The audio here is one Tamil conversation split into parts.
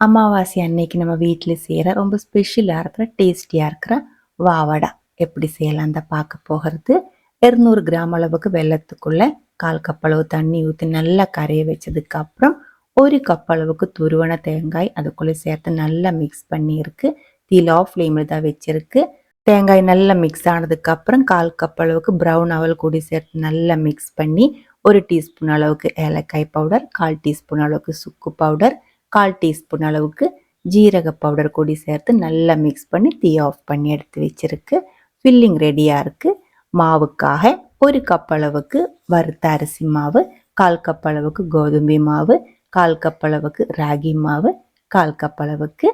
அமாவாசை அன்னைக்கு நம்ம வீட்டில் செய்கிற ரொம்ப ஸ்பெஷலாக இருக்கிற டேஸ்டியாக இருக்கிற வாவடா எப்படி செய்யலாம் தான் பார்க்க போகிறது. 200 கிராம் அளவுக்கு வெள்ளத்துக்குள்ளே 1/4 கப் அளவு தண்ணி ஊற்றி நல்லா கரைய வச்சதுக்கு அப்புறம் 1 கப் அளவுக்கு துருவன தேங்காய் அதுக்குள்ளே சேர்த்து நல்லா மிக்ஸ் பண்ணியிருக்கு. தீ லோ ஃப்ளேமில் தான் வச்சிருக்கு. தேங்காய் நல்லா மிக்ஸ் ஆனதுக்கு அப்புறம் 1/4 கப் அளவுக்கு ப்ரௌன் அவல் கூடி சேர்த்து நல்லா மிக்ஸ் பண்ணி 1 டீஸ்பூன் அளவுக்கு ஏலக்காய் பவுடர், 1/4 டீஸ்பூன் அளவுக்கு சுக்கு பவுடர், 1/4 டீஸ்பூன் அளவுக்கு ஜீரக பவுடர் கூடி சேர்த்து நல்லா மிக்ஸ் பண்ணி தீ ஆஃப் பண்ணி எடுத்து வச்சிருக்கு. ஃபில்லிங் ரெடியாக இருக்குது. மாவுக்காக 1 கப் அளவுக்கு வறுத்த அரிசி மாவு, 1/4 கப் அளவுக்கு கோதுமை மாவு, 1/4 கப் அளவுக்கு ராகி மாவு, 1/4 கப் அளவுக்கு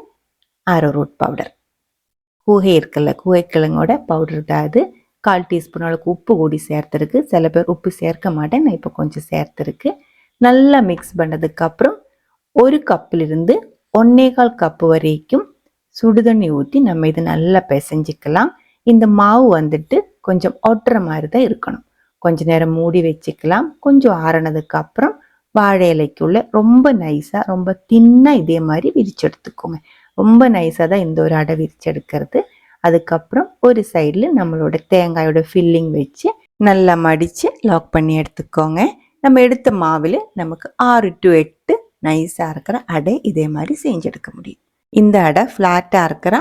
அரரோட் பவுடர். கூகை இருக்குல்ல, கூகைக்கிழங்கோட பவுடர் தான் அது. 1/4 டீஸ்பூன் அளவுக்கு உப்பு கூடி சேர்த்துருக்கு. சில பேர் உப்பு சேர்க்க மாட்டேன், நான் இப்போ கொஞ்சம் சேர்த்துருக்கு. நல்லா மிக்ஸ் பண்ணதுக்கப்புறம் 1 கப்பிலிருந்து 1/4 கப்பு வரைக்கும் சுடுதண்ணி ஊற்றி நம்ம இதை நல்லா பிசைஞ்சிக்கலாம். இந்த மாவு வந்துட்டு கொஞ்சம் ஒட்டுற மாதிரி தான் இருக்கணும். கொஞ்ச நேரம் மூடி வச்சுக்கலாம். கொஞ்சம் ஆறினதுக்கு அப்புறம் வாழை இலைக்குள்ள ரொம்ப நைஸாக ரொம்ப தின்னாக இதே மாதிரி விரிச்சு எடுத்துக்கோங்க. ரொம்ப நைஸாக தான் இந்த ஒரு அடை விரிச்சு எடுக்கிறது. அதுக்கப்புறம் ஒரு சைடில் நம்மளோட தேங்காயோட ஃபில்லிங் வச்சு நல்லா மடித்து லாக் பண்ணி எடுத்துக்கோங்க. நம்ம எடுத்த மாவில் நமக்கு 6 to 8 நைஸாக இருக்கிற அடை இதே மாதிரி செஞ்சு எடுக்க முடியும். இந்த அடை ஃப்ளாட்டாக இருக்கிற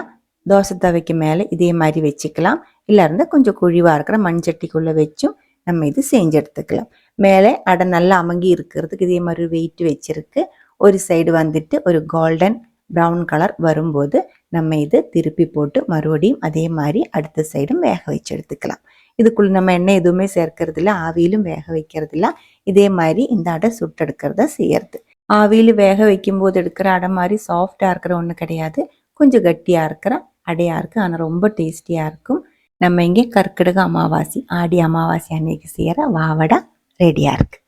தோசை தவைக்கு மேலே இதே மாதிரி வச்சுக்கலாம். இல்லை இருந்தால் கொஞ்சம் குழிவாக இருக்கிற மண்சட்டிக்குள்ளே வச்சும் நம்ம இது செஞ்சு எடுத்துக்கலாம். மேலே அடை நல்லா அமுங்கி இருக்கிறதுக்கு இதே மாதிரி வெயிட் வச்சிருக்கு. ஒரு சைடு வந்துட்டு ஒரு கோல்டன் ப்ரௌன் கலர் வரும்போது நம்ம இது திருப்பி போட்டு மறுபடியும் அதே மாதிரி அடுத்த சைடும் வேக வச்சு எடுத்துக்கலாம். இதுக்குள்ள நம்ம எண்ணெய் எதுவுமே சேர்க்கறதில்ல, ஆவியிலும் வேக வைக்கிறதில்ல. இதே மாதிரி இந்த அடை சுட்டெடுக்கிறத செய்யறது. ஆவியில் வேக வைக்கும்போது எடுக்கிற அடை மாதிரி சாஃப்டாக இருக்கிற ஒன்று கிடையாது. கொஞ்சம் கட்டியாக இருக்கிற அடையாக இருக்குது. ஆனால் ரொம்ப டேஸ்டியாக இருக்கும். நம்ம இங்கே கர்க்கிடக அமாவாசை, ஆடி அமாவாசை அன்னைக்கு செய்கிற வாவடை ரெடியாக இருக்குது.